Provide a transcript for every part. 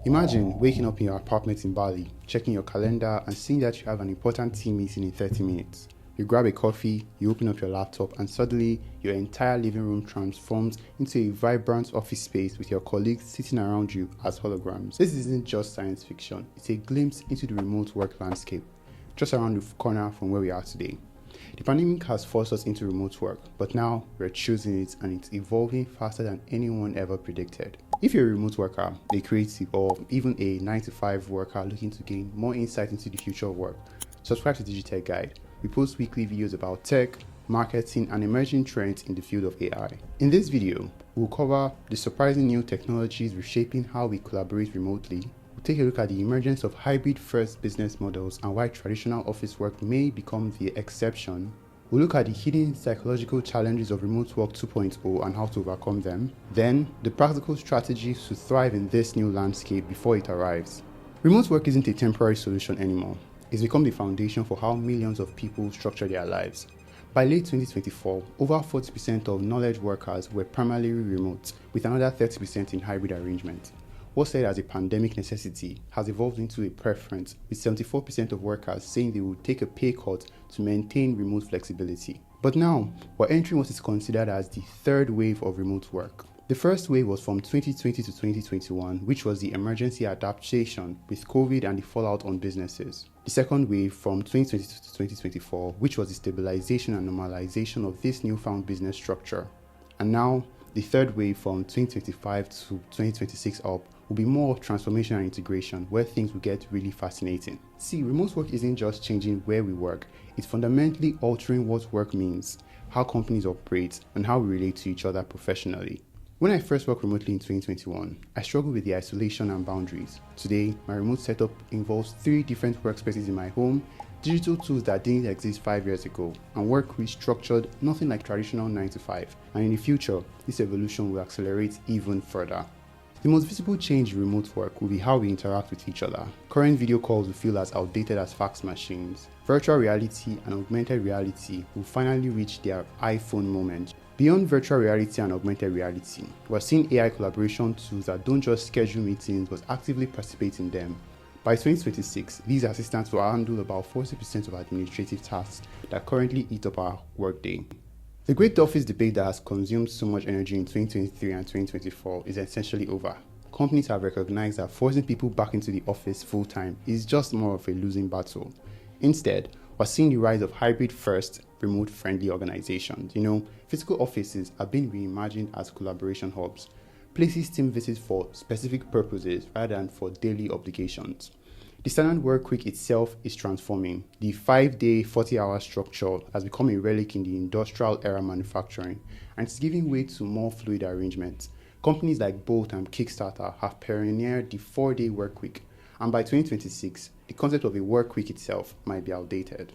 Imagine waking up in your apartment in Bali, checking your calendar and seeing that you have an important team meeting in 30 minutes. You grab a coffee, you open up your laptop, and suddenly your entire living room transforms into a vibrant office space with your colleagues sitting around you as holograms. This isn't just science fiction, it's a glimpse into the remote work landscape, just around the corner from where we are today. The pandemic has forced us into remote work, but now we're choosing it and it's evolving faster than anyone ever predicted. If you're a remote worker, a creative, or even a 9-to-5 worker looking to gain more insight into the future of work, subscribe to Digitech Guide. We post weekly videos about tech, marketing, and emerging trends in the field of AI. In this video, we'll cover the surprising new technologies reshaping how we collaborate remotely. We'll take a look at the emergence of hybrid-first business models and why traditional office work may become the exception. We'll look at the hidden psychological challenges of remote work 2.0 and how to overcome them. Then, the practical strategies to thrive in this new landscape before it arrives. Remote work isn't a temporary solution anymore. It's become the foundation for how millions of people structure their lives. By late 2024, over 40% of knowledge workers were primarily remote, with another 30% in hybrid arrangements. What started as a pandemic necessity has evolved into a preference, with 74% of workers saying they would take a pay cut to maintain remote flexibility. But now, we're entering what is considered as the third wave of remote work. The first wave was from 2020 to 2021, which was the emergency adaptation with COVID and the fallout on businesses. The second wave from 2022 to 2024, which was the stabilization and normalization of this newfound business structure. And now, the third wave from 2025 to 2026 up will be more of transformation and integration, where things will get really fascinating. See, remote work isn't just changing where we work, it's fundamentally altering what work means, how companies operate, and how we relate to each other professionally. When I first worked remotely in 2021, I struggled with the isolation and boundaries. Today, my remote setup involves 3 different workspaces in my home, digital tools that didn't exist 5 years ago, and work restructured nothing like traditional 9-to-5. And in the future, this evolution will accelerate even further. The most visible change in remote work will be how we interact with each other. Current video calls will feel as outdated as fax machines. Virtual reality and augmented reality will finally reach their iPhone moment. Beyond virtual reality and augmented reality, we're seeing AI collaboration tools that don't just schedule meetings but actively participate in them. By 2026, these assistants will handle about 40% of administrative tasks that currently eat up our workday. The great office debate that has consumed so much energy in 2023 and 2024 is essentially over. Companies have recognized that forcing people back into the office full-time is just more of a losing battle. Instead, we're seeing the rise of hybrid-first, remote-friendly organizations. Physical offices are being reimagined as collaboration hubs, places team visit for specific purposes rather than for daily obligations. The standard work week itself is transforming. The 5-day, 40-hour structure has become a relic in the industrial era manufacturing, and it's giving way to more fluid arrangements. Companies like Bolt and Kickstarter have pioneered the 4-day work week, and by 2026, the concept of a work week itself might be outdated.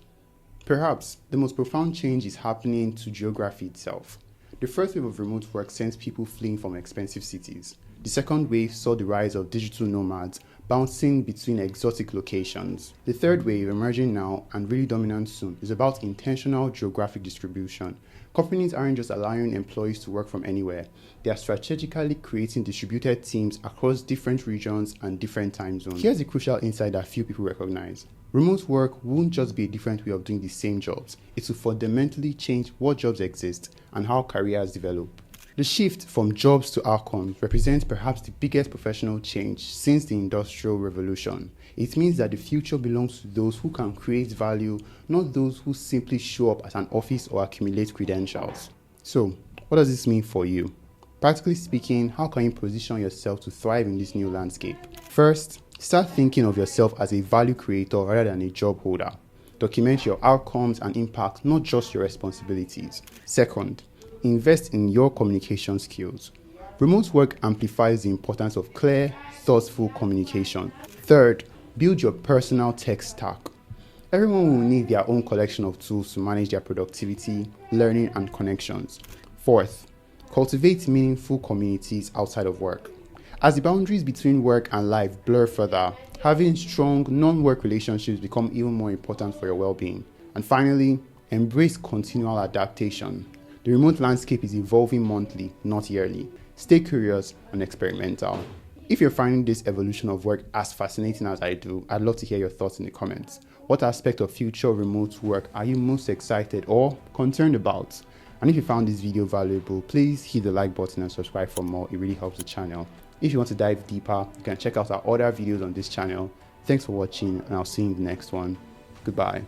Perhaps the most profound change is happening to geography itself. The first wave of remote work sent people fleeing from expensive cities. The second wave saw the rise of digital nomads bouncing between exotic locations. The third wave, emerging now and really dominant soon, is about intentional geographic distribution. Companies aren't just allowing employees to work from anywhere, they are strategically creating distributed teams across different regions and different time zones. Here's a crucial insight that few people recognize. Remote work won't just be a different way of doing the same jobs, it will fundamentally change what jobs exist and how careers develop. The shift from jobs to outcomes represents perhaps the biggest professional change since the Industrial Revolution. It means that the future belongs to those who can create value, not those who simply show up at an office or accumulate credentials. So, what does this mean for you? Practically speaking, how can you position yourself to thrive in this new landscape? First, start thinking of yourself as a value creator rather than a job holder. Document your outcomes and impact, not just your responsibilities. Second, invest in your communication skills. Remote work amplifies the importance of clear, thoughtful communication. Third, build your personal tech stack. Everyone will need their own collection of tools to manage their productivity, learning, and connections. Fourth, cultivate meaningful communities outside of work. As the boundaries between work and life blur further, having strong non-work relationships become even more important for your well-being. And finally, embrace continual adaptation. The remote landscape is evolving monthly, not yearly. Stay curious and experimental. If you're finding this evolution of work as fascinating as I do, I'd love to hear your thoughts in the comments. What aspect of future remote work are you most excited or concerned about? And if you found this video valuable, please hit the like button and subscribe for more. It really helps the channel. If you want to dive deeper, you can check out our other videos on this channel. Thanks for watching, and I'll see you in the next one. Goodbye.